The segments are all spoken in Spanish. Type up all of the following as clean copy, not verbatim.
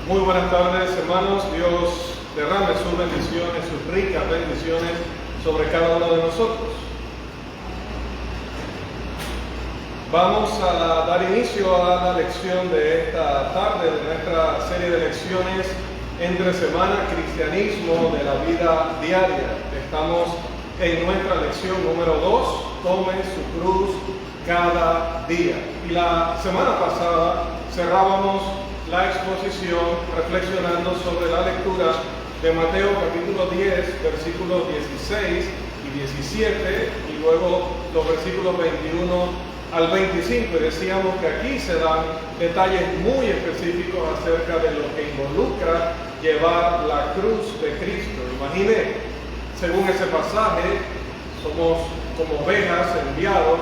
Muy buenas tardes, hermanos. Dios derrame sus bendiciones, sus ricas bendiciones sobre cada uno de nosotros. Vamos a dar inicio a la lección de esta tarde de nuestra serie de lecciones entre semana, cristianismo de la vida diaria. Estamos en nuestra lección número 2, tome su cruz cada día. Y la semana pasada cerrábamos la exposición reflexionando sobre la lectura de Mateo capítulo 10, versículos 16 y 17, y luego los versículos 21 al 25, y decíamos que aquí se dan detalles muy específicos acerca de lo que involucra llevar la cruz de Cristo. Imagine, según ese pasaje, somos como ovejas enviados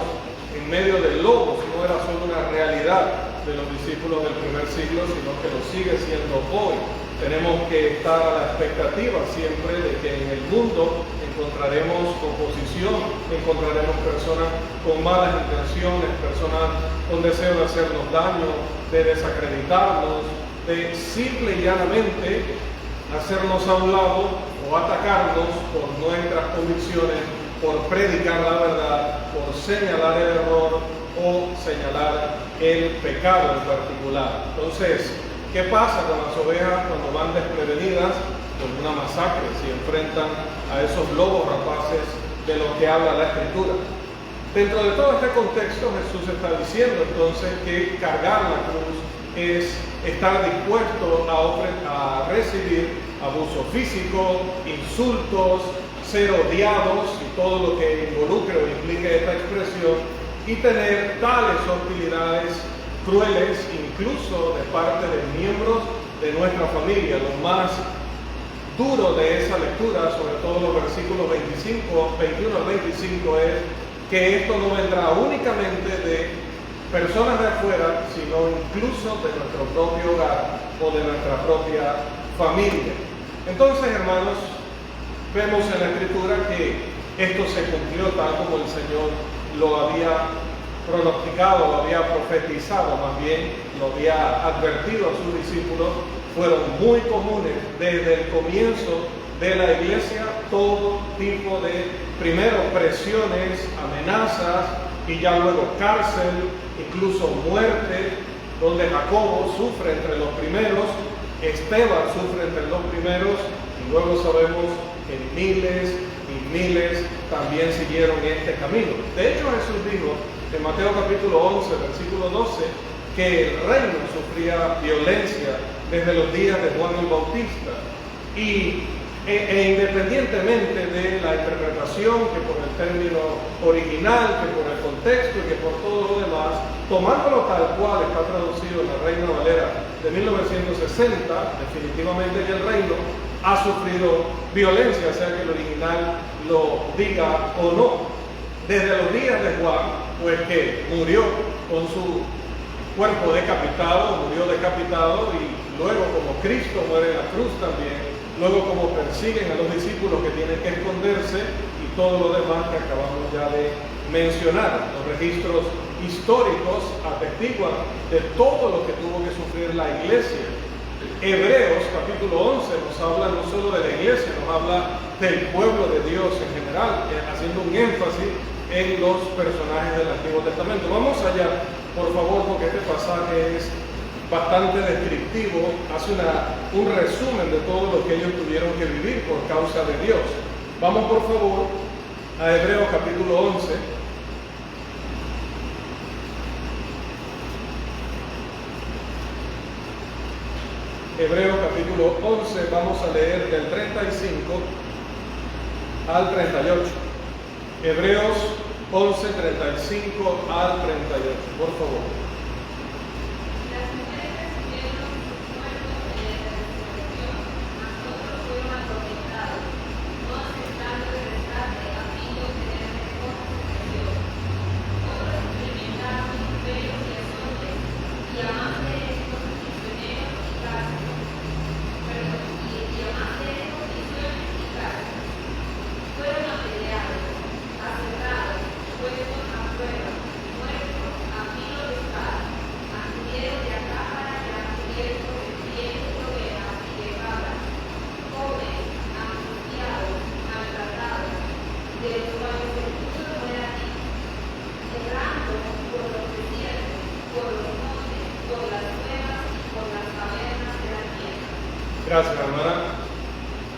en medio de lobos. No era solo una realidad de los discípulos del primer siglo, sino que lo sigue siendo hoy. Tenemos que estar a la expectativa siempre de que en el mundo encontraremos oposición, encontraremos personas con malas intenciones, personas con deseo de hacernos daño, de desacreditarnos, de simple y llanamente hacernos a un lado o atacarnos por nuestras convicciones, por predicar la verdad, por señalar el error o señalar el pecado en particular. Entonces, ¿qué pasa con las ovejas cuando van desprevenidas? Con una masacre, si enfrentan a esos lobos rapaces de los que habla la Escritura. Dentro de todo este contexto, Jesús está diciendo entonces que cargar la cruz es estar dispuesto a recibir abuso físico, insultos, ser odiados y todo lo que involucre o implique esta expresión, y tener tales hostilidades crueles incluso de parte de miembros de nuestra familia. Lo más duro de esa lectura, sobre todo los versículos 21 al 25, es que esto no vendrá únicamente de personas de afuera, sino incluso de nuestro propio hogar o de nuestra propia familia. Entonces, hermanos, vemos en la Escritura que esto se cumplió tal como el Señor lo había pronosticado, lo había profetizado, más bien lo había advertido a sus discípulos. Fueron muy comunes desde el comienzo de la iglesia todo tipo de, primero, presiones, amenazas y ya luego cárcel, incluso muerte, donde Jacobo sufre entre los primeros, Esteban sufre entre los primeros, y luego sabemos que miles y miles también siguieron este camino. De hecho, Jesús dijo en Mateo capítulo 11, versículo 12, que el reino sufría violencia desde los días de Juan el Bautista. Y independientemente de la interpretación, que por el término original, que por el contexto y que por todo lo demás, tomándolo tal cual está traducido en la Reina Valera de 1960, definitivamente que el reino ha sufrido violencia, sea que el original lo diga o no. Desde los días de Juan, pues que murió con su cuerpo decapitado, murió decapitado, y luego como Cristo muere en la cruz también, luego como persiguen a los discípulos que tienen que esconderse y todo lo demás que acabamos ya de mencionar. Los registros históricos atestiguan de todo lo que tuvo que sufrir la iglesia. Hebreos capítulo 11 nos habla no solo de la iglesia, nos habla del pueblo de Dios en general, haciendo un énfasis en los personajes del Antiguo Testamento. Vamos allá, por favor, porque este pasaje es bastante descriptivo, hace un resumen de todo lo que ellos tuvieron que vivir por causa de Dios. Vamos, por favor, a Hebreos capítulo 11. Hebreos capítulo 11, vamos a leer del 35 al 38. Hebreos 11, 35 al 38, por favor. Fueron apedreados, aserrados, puestos a prueba, muertos a filo de espada. por las cuevas y por las cavernas de la tierra. Gracias, hermana.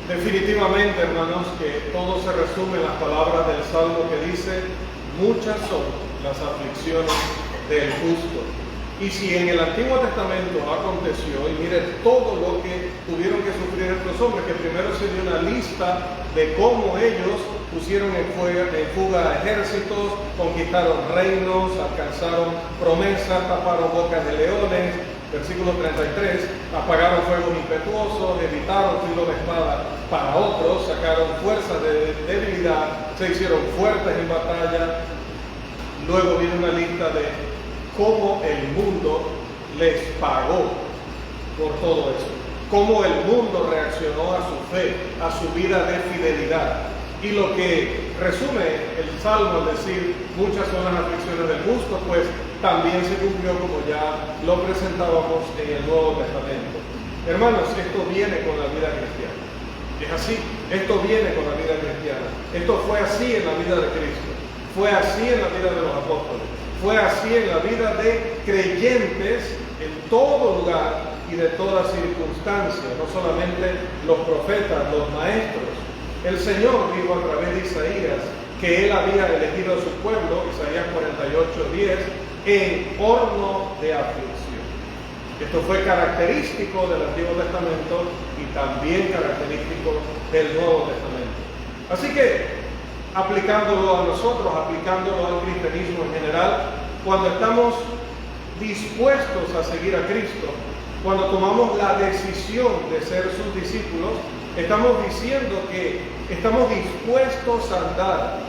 Definitivamente, hermanos, que todo se resume en las palabras del Salmo que dice: muchas son las aflicciones del justo. Y si en el Antiguo Testamento aconteció, y mire todo lo que tuvieron que sufrir estos hombres, que primero se dio una lista de cómo ellos pusieron en fuga ejércitos, conquistaron reinos, alcanzaron promesas, taparon bocas de leones, versículo 33, apagaron fuegos impetuosos, evitaron filo de espada para otros, sacaron fuerzas de debilidad, se hicieron fuertes en batalla. Luego viene una lista de cómo el mundo les pagó por todo eso, cómo el mundo reaccionó a su fe, a su vida de fidelidad. Y lo que resume el Salmo al decir muchas son las aflicciones del justo, pues también se cumplió como ya lo presentábamos en el Nuevo Testamento. Hermanos, esto viene con la vida cristiana. Es así, esto viene con la vida cristiana. Esto fue así en la vida de Cristo, fue así en la vida de los apóstoles. Fue así en la vida de creyentes en todo lugar y de toda circunstancia, no solamente los profetas, los maestros. El Señor dijo a través de Isaías que Él había elegido a su pueblo, Isaías 48:10, en horno de aflicción. Esto fue característico del Antiguo Testamento y también característico del Nuevo Testamento. Así que, aplicándolo a nosotros, aplicándolo al cristianismo en general, cuando estamos dispuestos a seguir a Cristo, cuando tomamos la decisión de ser sus discípulos, estamos diciendo que estamos dispuestos a andar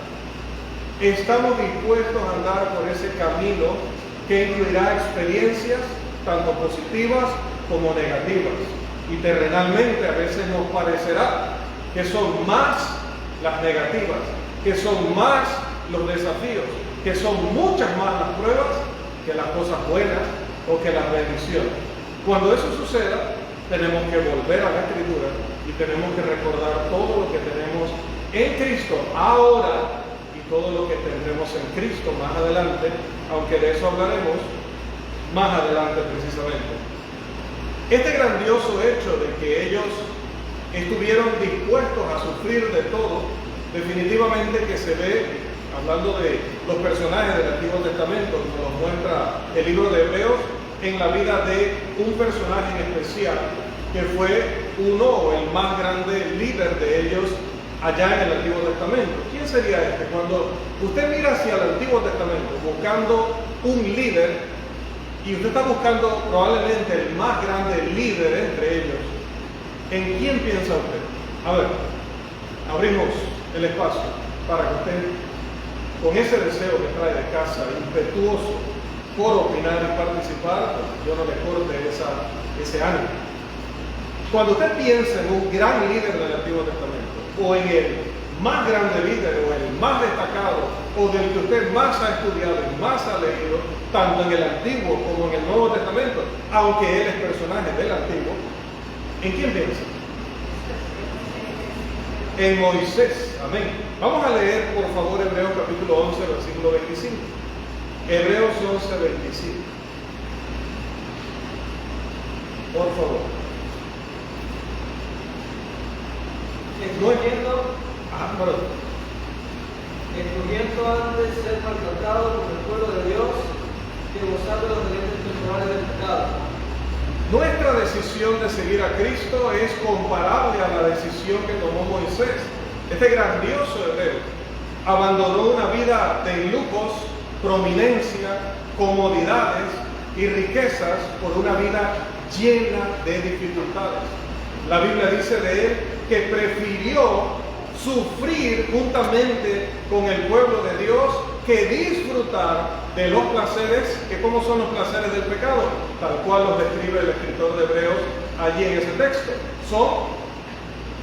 por ese camino que incluirá experiencias tanto positivas como negativas. Y terrenalmente a veces nos parecerá que son más las negativas, que son más los desafíos, que son muchas más las pruebas que las cosas buenas o que las bendiciones. Cuando eso suceda, tenemos que volver a la Escritura y tenemos que recordar todo lo que tenemos en Cristo ahora y todo lo que tendremos en Cristo más adelante, aunque de eso hablaremos más adelante precisamente. Este grandioso hecho de que ellos estuvieron dispuestos a sufrir de todo, definitivamente que se ve, hablando de los personajes del Antiguo Testamento, como nos muestra el libro de Hebreos, en la vida de un personaje en especial, que fue uno o el más grande líder de ellos allá en el Antiguo Testamento. ¿Quién sería este? Cuando usted mira hacia el Antiguo Testamento buscando un líder, y usted está buscando probablemente el más grande líder entre ellos, ¿en quién piensa usted? A ver, abrimos el espacio para que usted, con ese deseo que trae de casa, impetuoso por opinar y participar, pues yo no le corte ese ánimo. Cuando usted piensa en un gran líder del Antiguo Testamento, o en el más grande líder, o el más destacado, o del que usted más ha estudiado y más ha leído, tanto en el Antiguo como en el Nuevo Testamento, aunque él es personaje del Antiguo, ¿en quién piensa? En Moisés, amén. Vamos a leer, por favor, Hebreos capítulo 11, versículo 25. Hebreos 11, 25. Por favor. Escogiendo antes ser maltratado por el pueblo de Dios que gozar de los deleites temporales del pecado. Nuestra decisión de seguir a Cristo es comparable a la decisión que tomó Moisés. Este grandioso hebreo abandonó una vida de lujos, prominencia, comodidades y riquezas por una vida llena de dificultades. La Biblia dice de él que prefirió sufrir juntamente con el pueblo de Dios que disfrutar de los placeres, que ¿cómo son los placeres del pecado? Tal cual los describe el escritor de Hebreos allí en ese texto. Son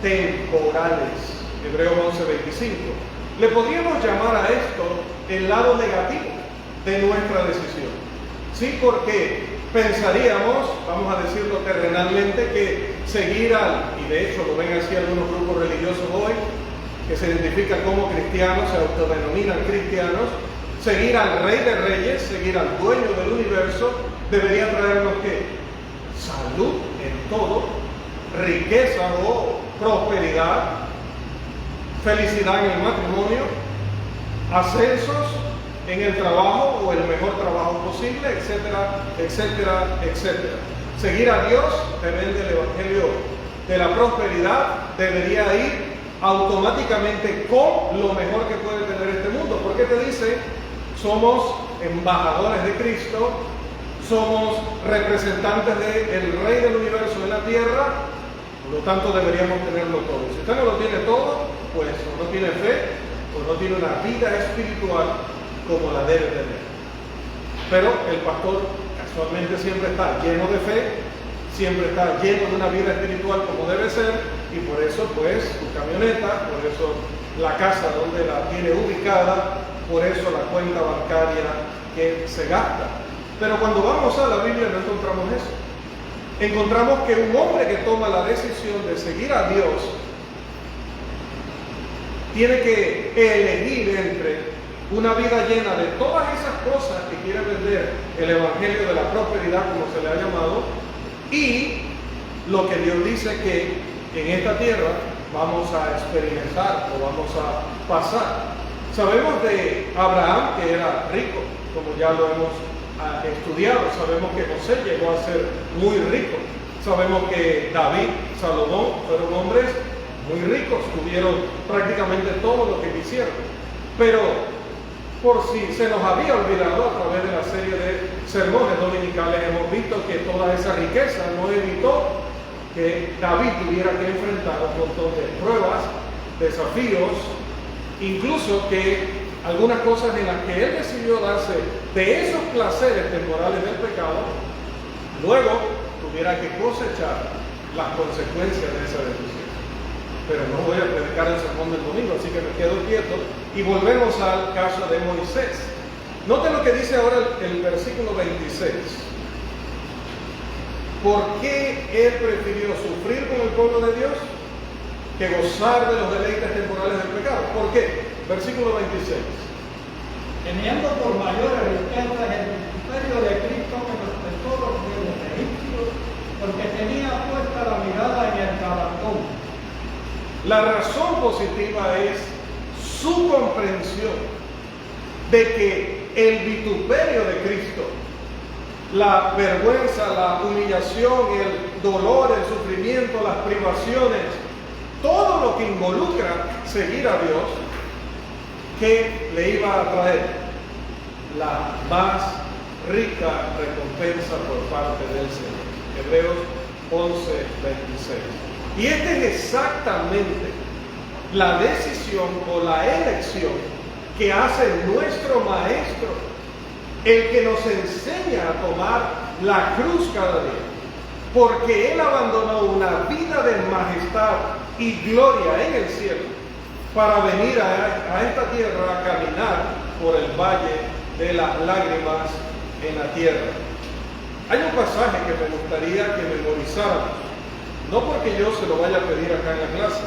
temporales. Hebreos 11:25. Le podríamos llamar a esto el lado negativo de nuestra decisión. Sí, porque pensaríamos, vamos a decirlo terrenalmente, que seguir y de hecho lo ven así algunos grupos religiosos hoy, que se identifican como cristianos, se autodenominan cristianos, seguir al Rey de Reyes, seguir al dueño del universo, debería traernos ¿qué? Salud en todo, riqueza o prosperidad, felicidad en el matrimonio, ascensos en el trabajo o el mejor trabajo posible, etcétera, etcétera, etcétera. Seguir a Dios depende del Evangelio de la prosperidad, debería ir automáticamente con lo mejor que puede tener este mundo. Porque te dice, somos embajadores de Cristo, somos representantes del Rey del Universo en la tierra, por lo tanto deberíamos tenerlo todo. Si usted no lo tiene todo, pues o no tiene fe, o no tiene una vida espiritual como la debe tener. Pero el pastor casualmente siempre está lleno de fe, siempre está lleno de una vida espiritual como debe ser, y por eso pues su camioneta, por eso la casa donde la tiene ubicada, por eso la cuenta bancaria que se gasta. Pero cuando vamos a la Biblia no encontramos eso. Encontramos que un hombre que toma la decisión de seguir a Dios tiene que elegir entre una vida llena de todas esas cosas que quiere vender el Evangelio de la prosperidad, como se le ha llamado, y lo que Dios dice que en esta tierra vamos a experimentar o vamos a pasar. Sabemos de Abraham que era rico, como ya lo hemos estudiado. Sabemos que José llegó a ser muy rico. Sabemos que David, Salomón fueron hombres muy ricos, tuvieron prácticamente todo lo que quisieron. Pero por si se nos había olvidado, a través de la serie de sermones dominicales hemos visto que toda esa riqueza no evitó que David tuviera que enfrentar un montón de pruebas, desafíos, incluso que algunas cosas en las que él decidió darse de esos placeres temporales del pecado, luego tuviera que cosechar las consecuencias de esa decisión. Pero no voy a predicar el sermón del domingo, así que me quedo quieto y volvemos al caso de Moisés. Note lo que dice ahora el versículo 26. ¿Por qué él prefirió sufrir con el pueblo de Dios que gozar de los deleites temporales del pecado? ¿Por qué? Versículo 26. Teniendo por mayores riquezas el imperio de Cristo que los tesoros de los egipcios, porque tenía puesta la mirada en el galardón. La razón positiva es su comprensión de que el vituperio de Cristo, la vergüenza, la humillación, el dolor, el sufrimiento, las privaciones, todo lo que involucra seguir a Dios, que le iba a traer la más rica recompensa por parte del Señor. Hebreos 11:26. Y esta es exactamente la decisión o la elección que hace nuestro Maestro, el que nos enseña a tomar la cruz cada día, porque Él abandonó una vida de majestad y gloria en el cielo para venir a esta tierra a caminar por el valle de las lágrimas en la tierra. Hay un pasaje que me gustaría que memorizáramos, no porque yo se lo vaya a pedir acá en la clase,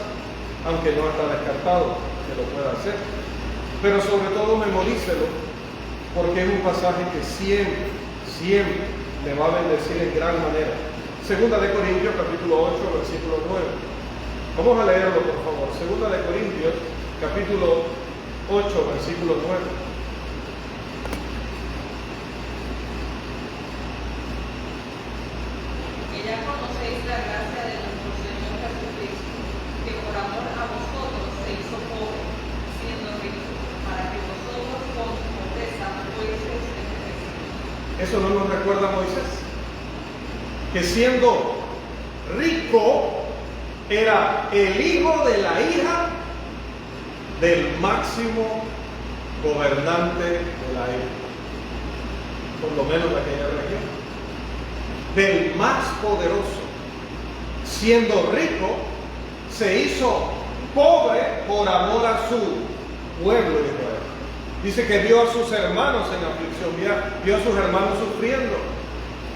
aunque no está descartado que lo pueda hacer, pero sobre todo memorícelo, porque es un pasaje que siempre, siempre le va a bendecir en gran manera. Segunda de Corintios, capítulo 8, versículo 9. Vamos a leerlo, por favor. Segunda de Corintios, capítulo 8, versículo 9. Que ya conocéis la gracia de nuestro Señor Jesucristo, que por amor a vosotros se hizo pobre, siendo rico, para que vosotros con su pobreza fueseis enriquecidos. ¿Eso no nos recuerda a Moisés? Que siendo rico era el hijo de la hija del máximo gobernante de la época, por lo menos de aquella región, del más poderoso. Siendo rico, se hizo pobre por amor a su pueblo de Israel. Dice que vio a sus hermanos en aflicción, vio a sus hermanos sufriendo,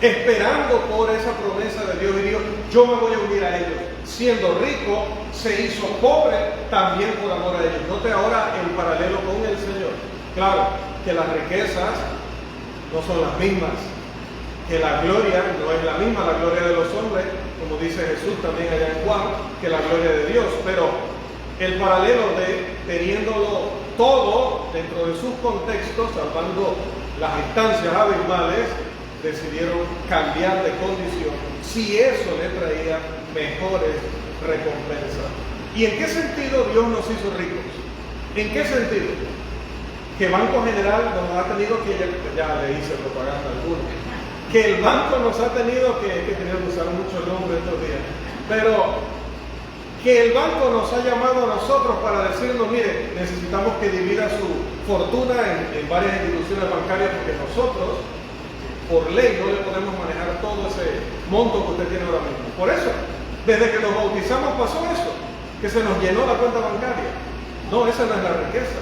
esperando por esa promesa de Dios, y dijo: yo me voy a unir a ellos. Siendo rico, se hizo pobre también por amor a ellos. Note ahora el paralelo con el Señor. Claro que las riquezas no son las mismas que la gloria no es la misma, la gloria de los hombres, como dice Jesús también allá en Juan, que la gloria de Dios, pero el paralelo de teniéndolo todo dentro de sus contextos, salvando las instancias abismales, decidieron cambiar de condición si eso le traía mejores recompensas. ¿Y en qué sentido Dios nos hizo ricos? ¿En qué sentido? Que Banco General nos ha tenido que, ya le hice propaganda alguna, que el banco nos ha tenido que tener que usar mucho nombre estos días, pero que el banco nos ha llamado a nosotros para decirnos, mire, necesitamos que divida su fortuna en varias instituciones bancarias porque nosotros, por ley, no le podemos manejar todo ese monto que usted tiene ahora mismo. Por eso, desde que nos bautizamos pasó eso, que se nos llenó la cuenta bancaria. No, esa no es la riqueza.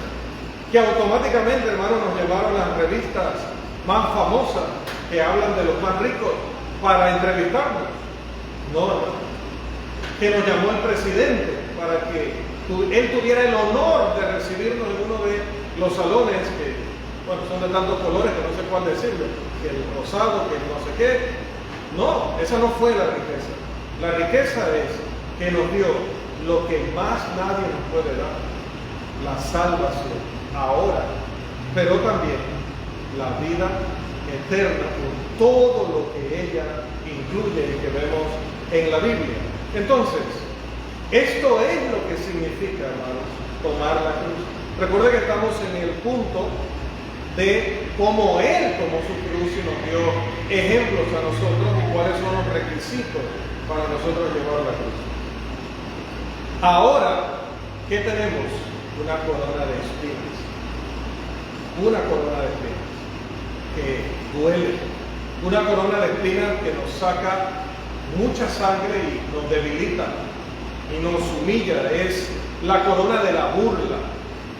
Que automáticamente, hermanos, nos llevaron las revistas más famosas que hablan de los más ricos para entrevistarnos. No, hermano. Que nos llamó el presidente para que él tuviera el honor de recibirnos en uno de los salones que, bueno, son de tantos colores que no sé cuál decirlo, que el rosado, que el no sé qué. No, esa no fue la riqueza. La riqueza es que nos dio lo que más nadie nos puede dar, la salvación, ahora, pero también la vida eterna con todo lo que ella incluye y que vemos en la Biblia. Entonces, esto es lo que significa, hermanos, tomar la cruz. Recuerden que estamos en el punto de cómo Él tomó su cruz y nos dio ejemplos a nosotros y cuáles son los requisitos para nosotros llevar la cruz. Ahora, ¿qué tenemos? Una corona de espinas. Una corona de espinas que duele. Una corona de espinas que nos saca mucha sangre y nos debilita y nos humilla. Es la corona de la burla.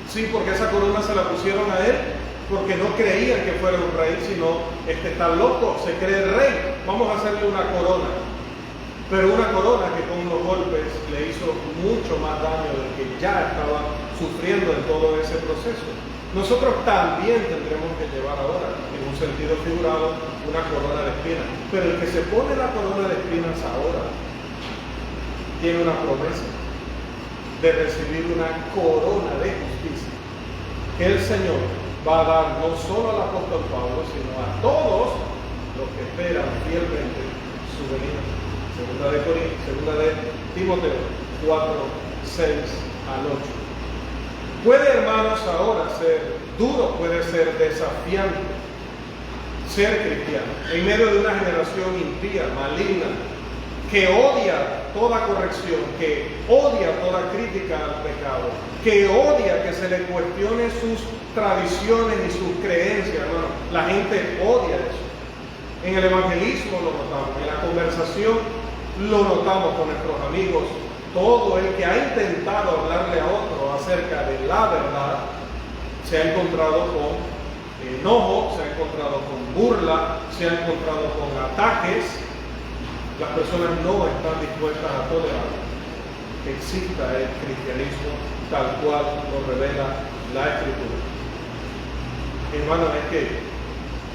Sí, porque esa corona se la pusieron a él porque no creían que fuera un rey, sino este está loco, se cree rey, vamos a hacerle una corona. Pero una corona que con los golpes le hizo mucho más daño del que ya estaba sufriendo en todo ese proceso. Nosotros también tendremos que llevar ahora, en un sentido figurado, una corona de espinas. Pero el que se pone la corona de espinas ahora tiene una promesa de recibir una corona de justicia que el Señor va a dar no solo al apóstol Pablo, sino a todos los que esperan fielmente su venida. Segunda de Timoteo 4, 6 al 8. Puede, hermanos, ahora ser duro, puede ser desafiante ser cristiano en medio de una generación impía, maligna, que odia toda corrección, que odia toda crítica al pecado, que odia que se le cuestione sus tradiciones y sus creencias, hermano. La gente odia eso. En el evangelismo lo notamos, en la conversación lo notamos con nuestros amigos. Todo el que ha intentado hablarle a otro acerca de la verdad se ha encontrado con enojo, se ha encontrado con burla, se ha encontrado con ataques. Las personas no están dispuestas a tolerar que exista el cristianismo tal cual lo revela la Escritura. Hermano, es que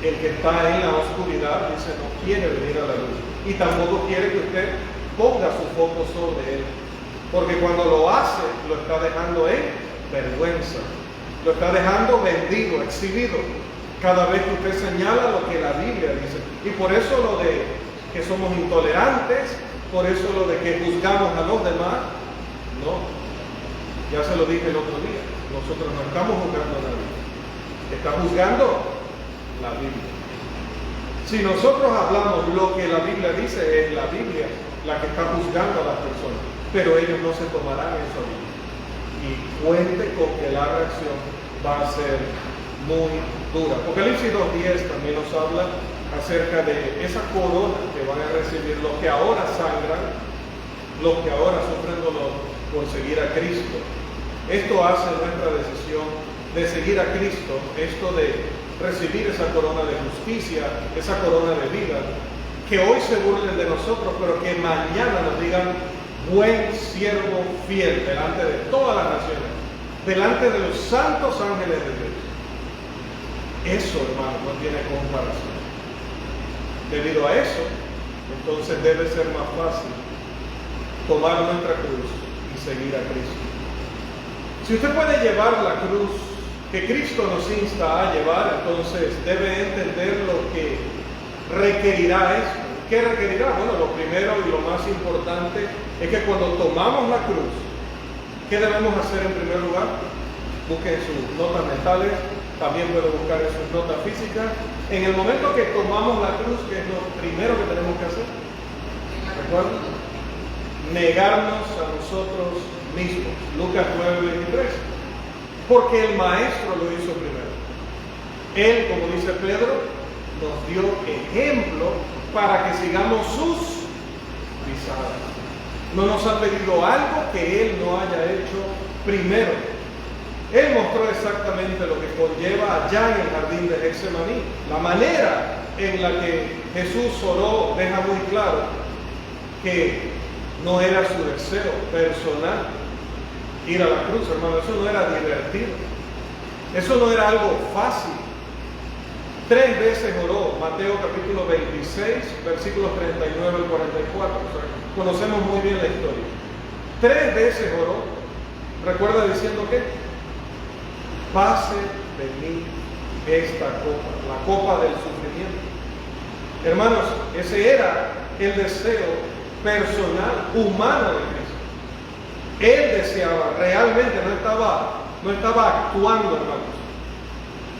el que está en la oscuridad dice no quiere venir a la luz y tampoco quiere que usted ponga su foco sobre él, porque cuando lo hace lo está dejando en vergüenza, lo está dejando vendido, exhibido cada vez que usted señala lo que la Biblia dice. Y por eso lo de que somos intolerantes, por eso lo de que juzgamos a los demás, no, ya se lo dije el otro día, nosotros no estamos juzgando a nadie, está juzgando la Biblia. Si nosotros hablamos lo que la Biblia dice, es la Biblia la que está juzgando a las personas, pero ellos no se tomarán eso bien. Y cuente con que la reacción va a ser muy dura. Apocalipsis 2:10 también nos habla acerca de esa corona que van a recibir los que ahora sangran, los que ahora sufren dolor por seguir a Cristo. Esto hace nuestra decisión de seguir a Cristo, esto de recibir esa corona de justicia, esa corona de vida, que hoy se burlen de nosotros, pero que mañana nos digan buen siervo fiel delante de todas las naciones, delante de los santos ángeles de Dios. Eso, hermano, no tiene comparación. Debido a eso, entonces debe ser más fácil tomar nuestra cruz y seguir a Cristo. Si usted puede llevar la cruz que Cristo nos insta a llevar, entonces debe entender lo que requerirá esto. ¿Qué requerirá? Bueno, lo primero y lo más importante es que cuando tomamos la cruz, ¿qué debemos hacer en primer lugar? Busquen sus notas mentales, también puede buscar en sus notas físicas. En el momento que tomamos la cruz, ¿qué es lo primero que tenemos que hacer? ¿Recuerdan? Negarnos a nosotros mismos. Lucas 9:23. Porque el Maestro lo hizo primero. Él, como dice Pedro, nos dio ejemplo para que sigamos sus pisadas. No nos ha pedido algo que Él no haya hecho primero. Él mostró exactamente lo que conlleva allá en el jardín de Getsemaní. La manera en la que Jesús oró deja muy claro que no era su deseo personal ir a la cruz, hermano. Eso no era divertido. Eso no era algo fácil. 3 veces oró, Mateo capítulo 26, versículos 39 al 44. O sea, conocemos muy bien la historia. 3 veces oró. ¿Recuerda diciendo qué? Pase de mí esta copa, la copa del sufrimiento. Hermanos, ese era el deseo personal, humano de Cristo. Él deseaba, realmente no estaba actuando, hermanos.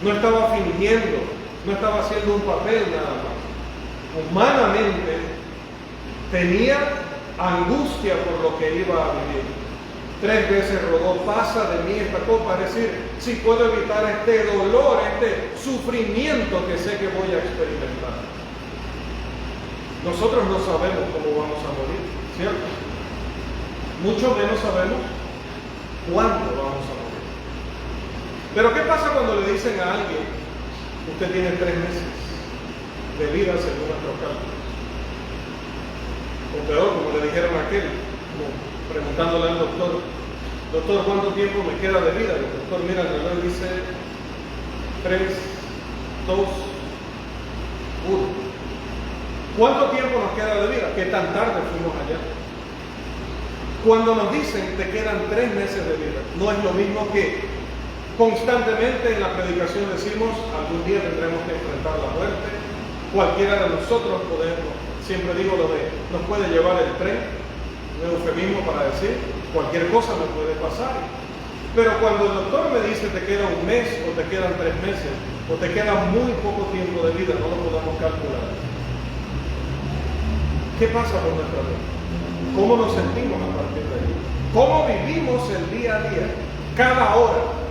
No estaba fingiendo, no estaba haciendo un papel nada más. Humanamente tenía angustia por lo que iba a vivir. 3 veces rogó, pasa de mí esta copa, es decir, si puedo evitar este dolor, este sufrimiento que sé que voy a experimentar. Nosotros no sabemos cómo vamos a morir, ¿cierto? Mucho menos sabemos cuándo vamos a morir. Pero ¿qué pasa cuando le dicen a alguien, usted tiene 3 meses de vida según nuestros cálculos? O peor, como le dijeron a aquel, como preguntándole al doctor, ¿cuánto tiempo me queda de vida? El doctor mira el reloj y dice 3, 2, 1. ¿Cuánto tiempo nos queda de vida? ¿Qué tan tarde fuimos allá? Cuando nos dicen te quedan 3 meses de vida, no es lo mismo que constantemente en la predicación decimos algún día tendremos que enfrentar la muerte. Cualquiera de nosotros podemos, siempre digo lo de nos puede llevar el tren, un eufemismo para decir cualquier cosa me puede pasar. Pero cuando el doctor me dice te queda 1 mes o te quedan 3 meses o te queda muy poco tiempo de vida, no lo podemos calcular. ¿Qué pasa con nuestra vida? ¿Cómo nos sentimos a partir de ahí? ¿Cómo vivimos el día a día? Cada hora.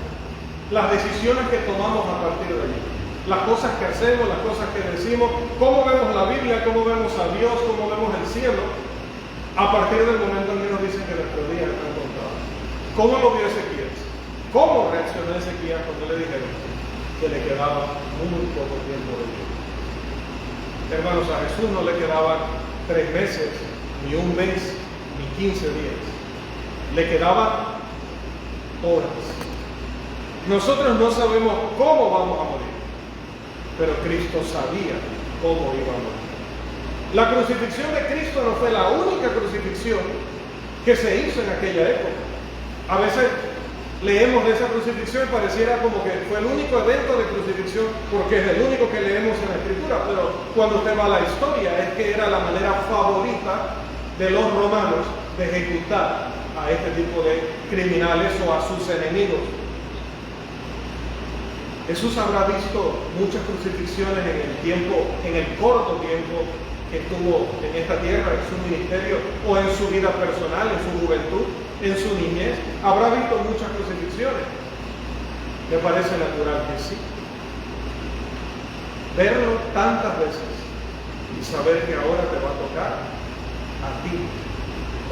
Las decisiones que tomamos a partir de allí. Las cosas que hacemos, las cosas que decimos. ¿Cómo vemos la Biblia? ¿Cómo vemos a Dios? ¿Cómo vemos el cielo? A partir del momento en que nos dicen que nuestros días están contados. ¿Cómo lo vio Ezequías? ¿Cómo reaccionó Ezequías cuando le dijeron que le quedaba muy poco tiempo de vida? Hermanos, a Jesús no le quedaban 3 meses, ni 1 mes, ni 15 días. Le quedaban horas. Nosotros no sabemos cómo vamos a morir, pero Cristo sabía cómo iba a morir. La crucifixión de Cristo no fue la única crucifixión que se hizo en aquella época. A veces leemos de esa crucifixión y pareciera como que fue el único evento de crucifixión porque es el único que leemos en la Escritura, pero cuando usted va a la historia es que era la manera favorita de los romanos de ejecutar a este tipo de criminales o a sus enemigos. Jesús habrá visto muchas crucifixiones en el corto tiempo que estuvo en esta tierra, en su ministerio o en su vida personal, en su juventud, en su niñez. Habrá visto muchas crucifixiones. ¿Me parece natural que sí? Verlo tantas veces y saber que ahora te va a tocar a ti.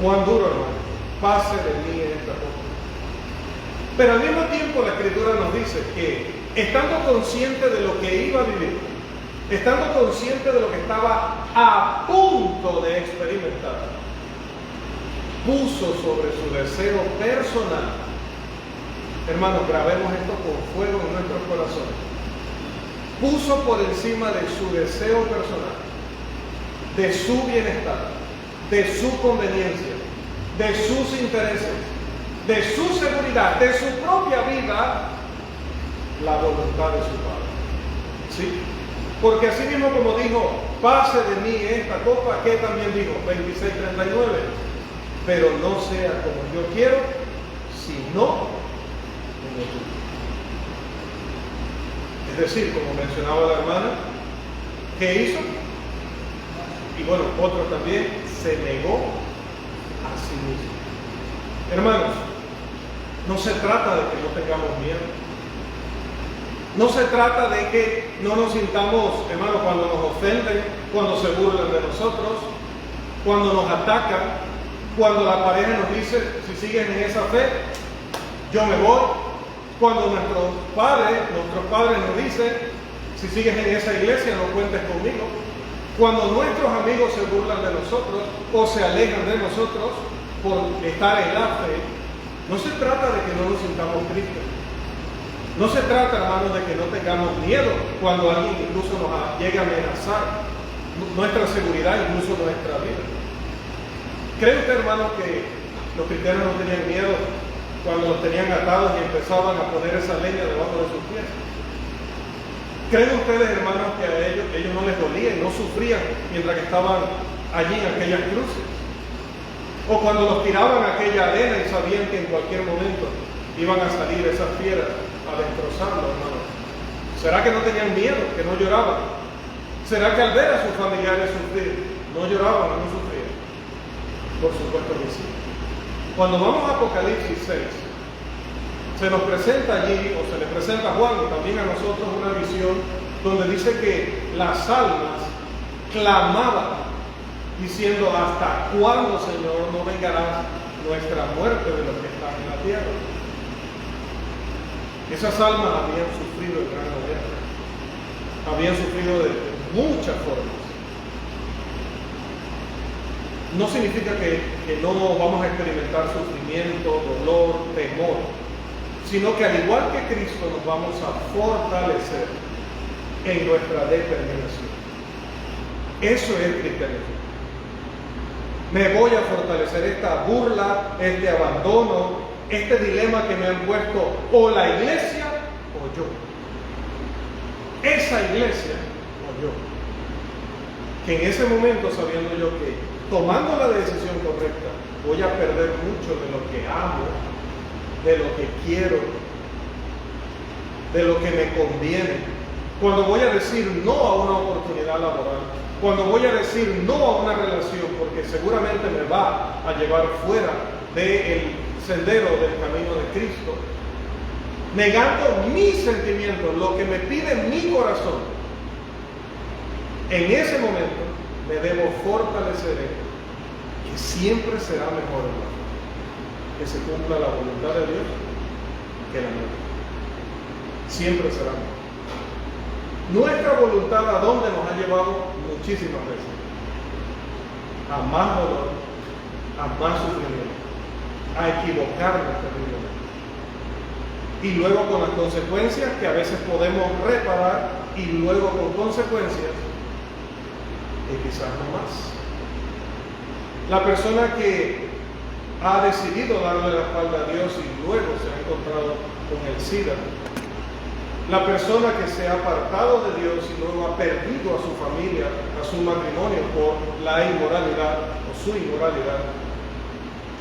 Cuán duro, hermano. Pase de mí esta cosa. Pero al mismo tiempo la Escritura nos dice que estando consciente de lo que iba a vivir, estando consciente de lo que estaba a punto de experimentar, puso sobre su deseo personal, hermanos, grabemos esto con fuego en nuestros corazones, puso por encima de su deseo personal de su bienestar, de su conveniencia, de sus intereses, de su seguridad, de su propia vida, la voluntad de su Padre. ¿Sí? Porque así mismo como dijo, pase de mí esta copa, que también dijo, 26:39, pero no sea como yo quiero, sino como tú. Es decir, como mencionaba la hermana, ¿qué hizo? Y bueno, otro también, se negó a sí mismo. Hermanos, no se trata de que no tengamos miedo. No se trata de que no nos sintamos, hermanos, cuando nos ofenden, cuando se burlan de nosotros, cuando nos atacan, cuando la pareja nos dice, si siguen en esa fe, yo me voy. Cuando nuestros padres nos dicen, si sigues en esa iglesia, no cuentes conmigo. Cuando nuestros amigos se burlan de nosotros o se alejan de nosotros por estar en la fe, no se trata de que no nos sintamos tristes. No se trata, hermanos, de que no tengamos miedo cuando alguien incluso nos llega a amenazar nuestra seguridad, incluso nuestra vida. ¿Cree usted, hermano, que los cristianos no tenían miedo cuando los tenían atados y empezaban a poner esa leña debajo de sus pies? ¿Creen ustedes, hermanos, que a ellos no les dolía y no sufrían mientras que estaban allí en aquellas cruces? O cuando los tiraban a aquella arena y sabían que en cualquier momento iban a salir esas fieras a destrozarlo, hermano. ¿Será que no tenían miedo, que no lloraban? ¿Será que al ver a sus familiares sufrir, no lloraban o no sufrían? Por supuesto que sí. Cuando vamos a Apocalipsis 6, se nos presenta allí, o se le presenta a Juan y también a nosotros una visión donde dice que las almas clamaban diciendo, ¿hasta cuándo, Señor, no vengará nuestra muerte de los que están en la tierra? Esas almas habían sufrido el gran guerra, habían sufrido de muchas formas. No significa que no vamos a experimentar sufrimiento, dolor, temor, sino que al igual que Cristo nos vamos a fortalecer en nuestra determinación. Eso es el cristianismo. Me voy a fortalecer esta burla, este abandono, este dilema que me han puesto o la iglesia o yo. Esa iglesia o yo. Que en ese momento, sabiendo yo que tomando la decisión correcta, voy a perder mucho de lo que amo, de lo que quiero, de lo que me conviene. Cuando voy a decir no a una oportunidad laboral, cuando voy a decir no a una relación, porque seguramente me va a llevar fuera del sendero del camino de Cristo, negando mis sentimientos, lo que me pide mi corazón, en ese momento me debo fortalecer en que siempre será mejor, hermano, que se cumpla la voluntad de Dios que la nuestra. Siempre será mejor. Nuestra voluntad, ¿a dónde nos ha llevado? Muchísimas veces. A más dolor, a más sufrimiento, a equivocarnos terriblemente. Y luego con las consecuencias que a veces podemos reparar, y luego con consecuencias que quizás no más. La persona que ha decidido darle la espalda a Dios y luego se ha encontrado con el SIDA, la persona que se ha apartado de Dios y luego ha perdido a su familia, a su matrimonio por la inmoralidad o su inmoralidad,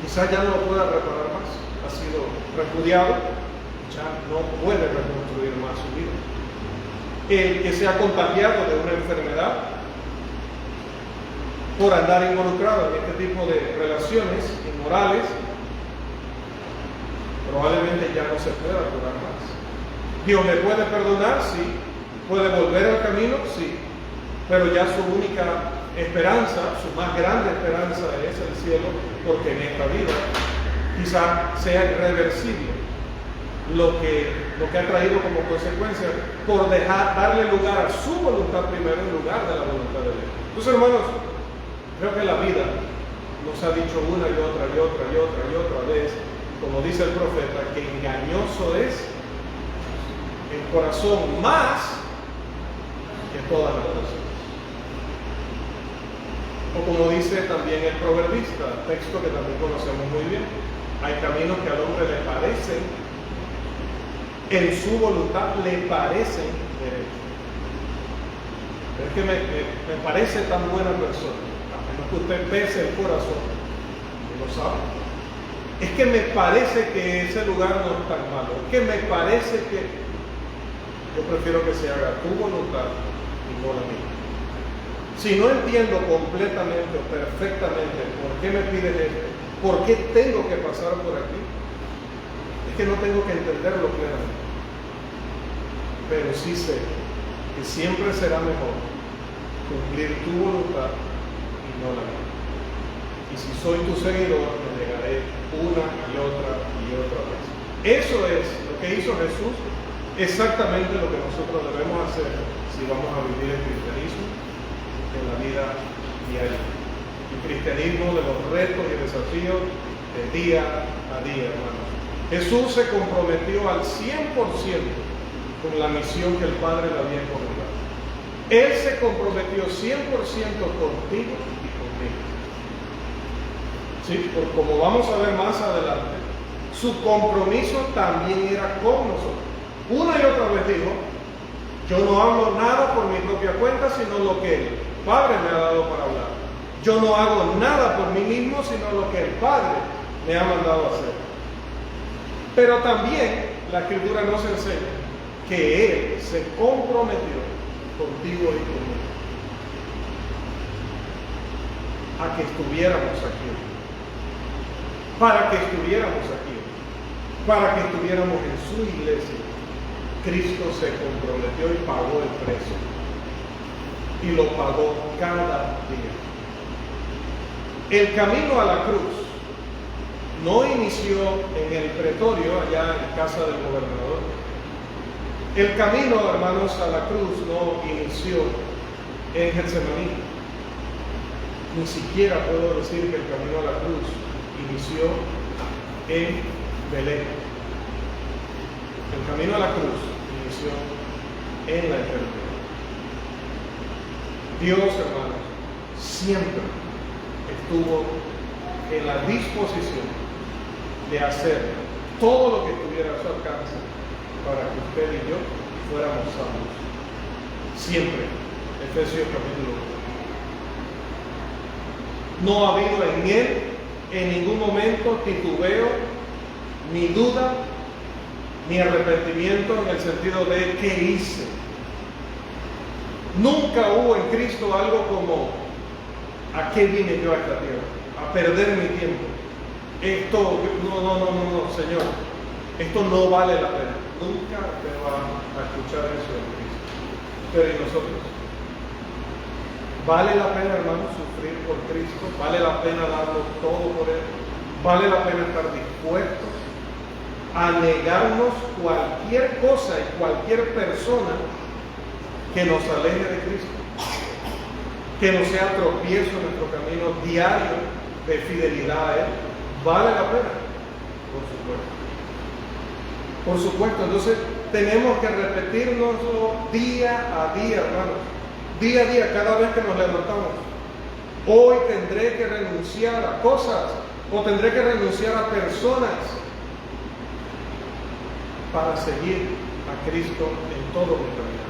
quizás ya no lo pueda reparar más. Ha sido repudiado, ya no puede reconstruir más su vida. El que se ha contagiado de una enfermedad por andar involucrado en este tipo de relaciones inmorales, probablemente ya no se pueda curar más. Dios le puede perdonar, sí. Puede volver al camino, sí. Pero ya su única esperanza, su más grande esperanza es el cielo, porque en esta vida quizá sea irreversible lo que ha traído como consecuencia por darle lugar a su voluntad primero en lugar de la voluntad de Dios. Entonces, hermanos, creo que la vida nos ha dicho una y otra y otra y otra y otra vez, como dice el profeta, que engañoso es el corazón más que todas las cosas. O como dice también el proverbista, texto que también conocemos muy bien, hay caminos que al hombre le parecen, en su voluntad le parecen derechos. Pero es que me parece tan buena persona, a menos que usted pese el corazón, no lo sabe. Es que me parece que ese lugar no es tan malo, es que me parece que yo prefiero que se haga tu voluntad y no la mía. Si no entiendo completamente o perfectamente por qué me pides esto, por qué tengo que pasar por aquí, es que no tengo que entenderlo plenamente. Pero sí sé que siempre será mejor cumplir tu voluntad y no la mía. Y si soy tu seguidor, me negaré una y otra vez. Eso es lo que hizo Jesús, exactamente lo que nosotros debemos hacer si vamos a vivir el cristianismo en la vida diaria. El cristianismo de los retos y desafíos de día a día, hermanos. Jesús se comprometió al 100% con la misión que el Padre le había encomendado. Él se comprometió 100% contigo y conmigo. Sí, porque como vamos a ver más adelante, su compromiso también era con nosotros. Una y otra vez dijo, yo no hablo nada por mi propia cuenta, sino lo que el Padre me ha dado para hablar. Yo no hago nada por mí mismo, sino lo que el Padre me ha mandado a hacer. Pero también la Escritura nos enseña que Él se comprometió contigo y conmigo a que estuviéramos aquí, para que estuviéramos aquí, para que estuviéramos en su iglesia. Cristo se comprometió y pagó el precio, y lo pagó cada día. El camino a la cruz no inició en el pretorio, allá en casa del gobernador. El camino, hermanos, a la cruz no inició en Getsemaní. Ni siquiera puedo decir que el camino a la cruz inició en Belén. El camino a la cruz inició en la eternidad. Dios, hermanos, siempre estuvo en la disposición de hacer todo lo que estuviera a su alcance para que usted y yo fuéramos salvos. Siempre. Efesios capítulo 1. No ha habido en él en ningún momento titubeo, ni duda, ni arrepentimiento en el sentido de ¿qué hice? Nunca hubo en Cristo algo como ¿a qué vine yo a esta tierra? A perder mi tiempo. Esto, no, Señor, esto no vale la pena. Nunca te va a escuchar eso en Cristo. Pero ¿y nosotros? ¿Vale la pena, hermano, sufrir por Cristo? ¿Vale la pena darlo todo por Él? ¿Vale la pena estar dispuestos a negarnos cualquier cosa y cualquier persona que nos aleje de Cristo? Que no sea tropiezo en nuestro camino diario de fidelidad a Él. ¿Vale la pena? Por supuesto. Por supuesto, entonces tenemos que repetirnoslo día a día, hermanos. Día a día, cada vez que nos levantamos. Hoy tendré que renunciar a cosas o tendré que renunciar a personas para seguir a Cristo en todo mi camino.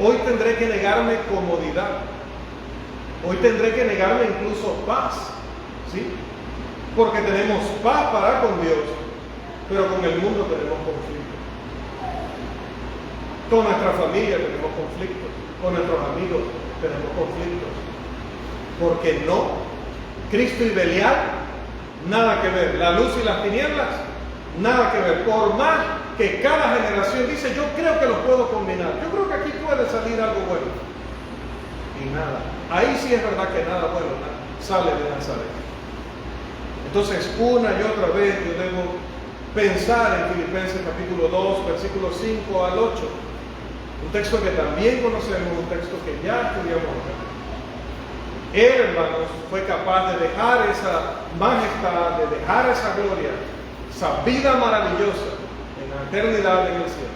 Hoy tendré que negarme comodidad. Hoy tendré que negarme incluso paz. ¿Sí? Porque tenemos paz para con Dios, pero con el mundo tenemos conflicto. Con nuestra familia tenemos conflictos, con nuestros amigos tenemos conflictos. Porque no, Cristo y Belial, nada que ver. La luz y las tinieblas, nada que ver. Por más que cada generación dice, yo creo que los puedo combinar, yo creo que aquí puede salir algo bueno. Y nada, ahí sí es verdad que nada bueno sale de Nazaret. Entonces, una y otra vez yo debo pensar en Filipenses capítulo 2, versículos 5 al 8. Un texto que también conocemos, un texto que ya estudiamos acá. Él, hermanos, fue capaz de dejar esa majestad, de dejar esa gloria, esa vida maravillosa en la eternidad en el cielo.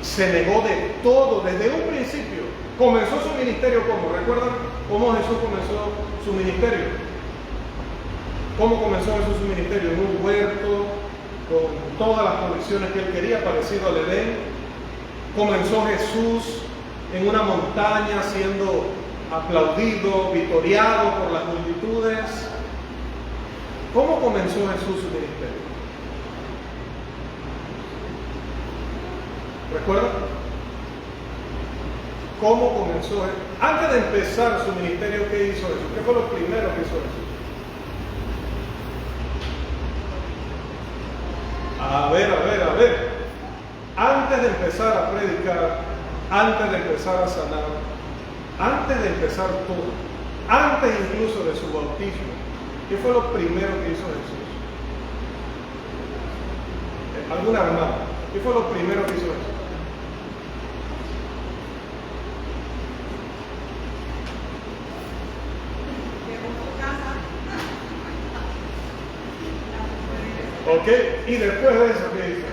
Se negó de todo, desde un principio, Comenzó su ministerio ¿cómo? ¿Recuerdan cómo Jesús comenzó su ministerio? ¿Cómo comenzó Jesús su ministerio? En un huerto, con todas las condiciones que él quería, parecido al Edén. Comenzó Jesús en una montaña siendo aplaudido, victoriado por las multitudes. ¿Cómo comenzó Jesús su ministerio? ¿Recuerdan? ¿Cómo comenzó? Antes de empezar su ministerio, ¿qué hizo Jesús? ¿Qué fue lo primero que hizo Jesús? A ver. Antes de empezar a predicar, antes de empezar a sanar, antes de empezar todo, antes incluso de su bautismo, ¿qué fue lo primero que hizo Jesús? ¿Alguna hermana? ¿Qué fue lo primero que hizo Jesús? Ok, y después de eso, ¿qué hizo?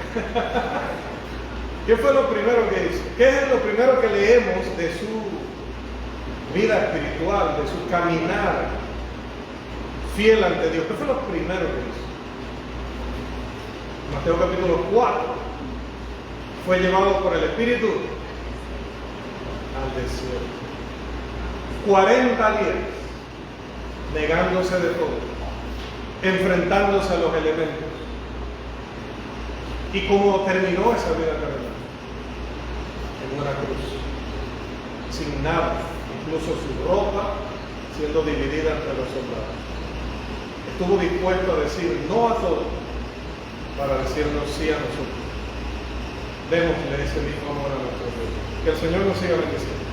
¿Qué fue lo primero que hizo? ¿Qué es lo primero que leemos de su vida espiritual, de su caminar fiel ante Dios? ¿Qué fue lo primero que hizo? Mateo capítulo 4. Fue llevado por el Espíritu al desierto. 40 días negándose de todo, enfrentándose a los elementos. ¿Y cómo terminó esa vida terrenal? En una cruz, sin nada, incluso su ropa siendo dividida entre los soldados. Estuvo dispuesto a decir no a todo para decirnos sí a nosotros. Démosle ese mismo amor a nuestro Dios. Que el Señor nos siga bendiciendo.